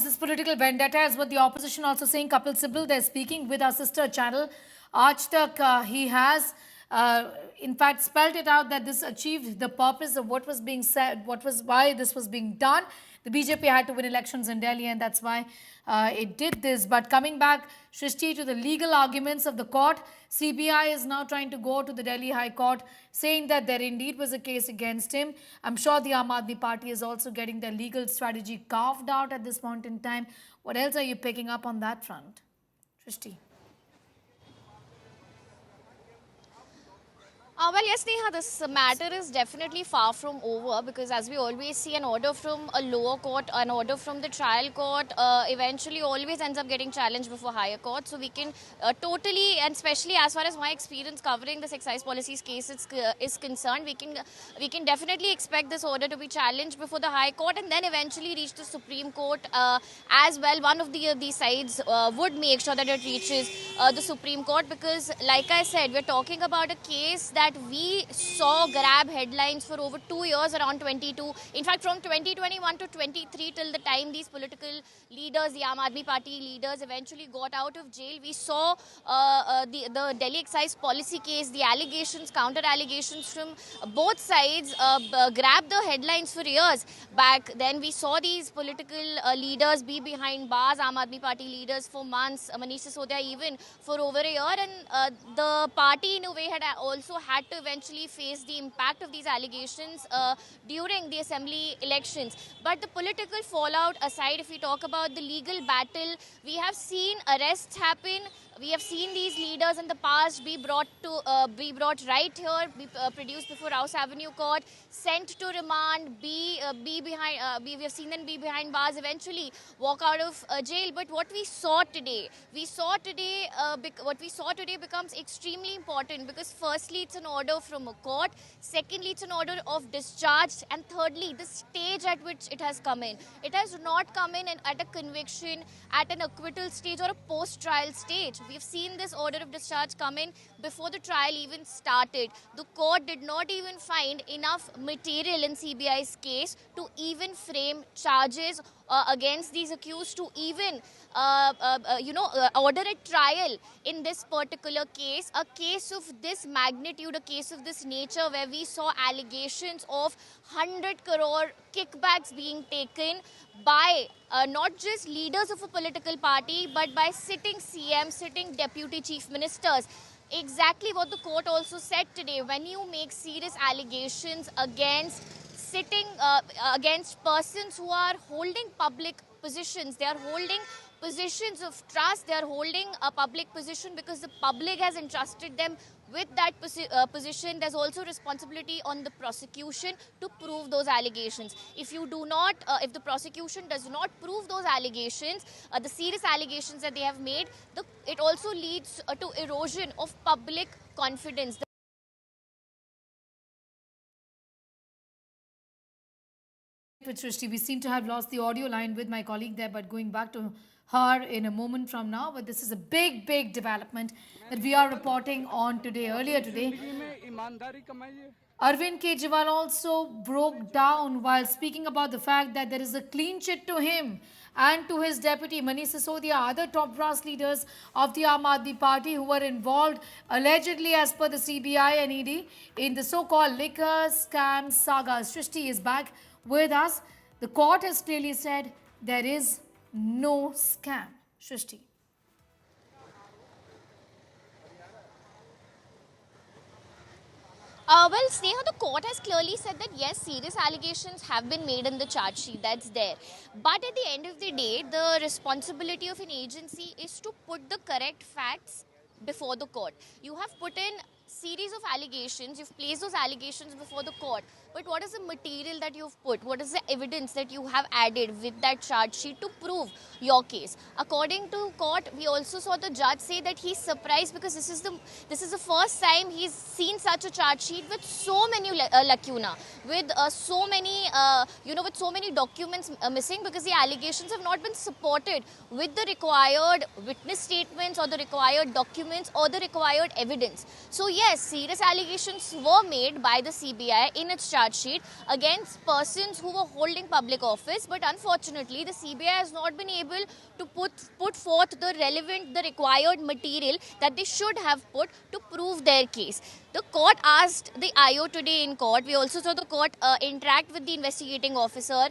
this is political vendetta, is what the opposition also saying. Kapil Sibal, they're speaking with our sister channel, Aaj Tak. He has, in fact, spelled it out that this achieved the purpose of what was being said, why this was being done. The BJP had to win elections in Delhi, and that's why it did this. But coming back, Shrishti, to the legal arguments of the court, CBI is now trying to go to the Delhi High Court, saying that there indeed was a case against him. I'm sure the Aam Aadmi Party is also getting their legal strategy carved out at this point in time. What else are you picking up on that front, Shrishti? Well, yes, Neha, this matter is definitely far from over because as we always see, an order from a lower court, an order from the trial court eventually always ends up getting challenged before higher court. So we can totally, and especially as far as my experience covering this excise policies case is concerned, we can definitely expect this order to be challenged before the high court and then eventually reach the Supreme Court as well. One of these sides would make sure that it reaches the Supreme Court because, like I said, we're talking about a case that we saw grab headlines for over 2 years around 22. In fact, from 2021 to 23 till the time these political leaders, the Aam Aadmi Party leaders eventually got out of jail, we saw the Delhi excise policy case, the allegations, counter allegations from both sides grab the headlines for years. Back then, we saw these political leaders be behind bars, Aam Aadmi Party leaders for months, Manish Sisodia even for over a year, and the party in a way had also had to eventually face the impact of these allegations during the assembly elections. But the political fallout aside, if we talk about the legal battle, we have seen arrests happen. We have seen these leaders in the past be brought right here, be produced before Rouse Avenue Court, sent to remand, we have seen them be behind bars, eventually walk out of jail. But what we saw today becomes extremely important because firstly, it's an order from a court. Secondly, it's an order of discharge. And thirdly, the stage at which it has come in. It has not come in at a conviction, at an acquittal stage or a post-trial stage. We've seen this order of discharge come in before the trial even started. The court did not even find enough material in CBI's case to even frame charges against these accused, to even order a trial in this particular case, a case of this magnitude, a case of this nature, where we saw allegations of 100 crore kickbacks being taken by not just leaders of a political party, but by sitting CM, sitting deputy chief ministers. Exactly what the court also said today. When you make serious allegations against against persons who are holding public positions, they are holding positions of trust, they are holding a public position because the public has entrusted them with that position. There's also responsibility on the prosecution to prove those allegations. If the prosecution does not prove those allegations, the serious allegations that they have made, it also leads to erosion of public confidence. With Shrishti, we seem to have lost the audio line with my colleague there, but going back to her in a moment from now. But this is a big development that we are reporting on today. Earlier today, Arvind Kejriwal also broke down while speaking about the fact that there is a clean chit to him and to his deputy Manish Sisodia, other top brass leaders of the Aam Aadmi Party who were involved allegedly, as per the CBI and ED, in the so-called liquor scam saga. Shrishti is back with us. The court has clearly said there is no scam. Shrishti. Well, Sneha, the court has clearly said that yes, serious allegations have been made in the charge sheet, that's there. But at the end of the day, the responsibility of an agency is to put the correct facts before the court. You have put in series of allegations, you've placed those allegations before the court, but what is the material that you've put? What is the evidence that you have added with that charge sheet to prove your case? According to court, we also saw the judge say that he's surprised because this is the first time he's seen such a charge sheet with so many lacuna, with so many documents missing, because the allegations have not been supported with the required witness statements or the required documents or the required evidence. So yes, serious allegations were made by the CBI in its charge charge sheet against persons who were holding public office, but unfortunately the CBI has not been able to put forth the required material that they should have put to prove their case. The court asked the IO today in court. We also saw the court interact with the investigating officer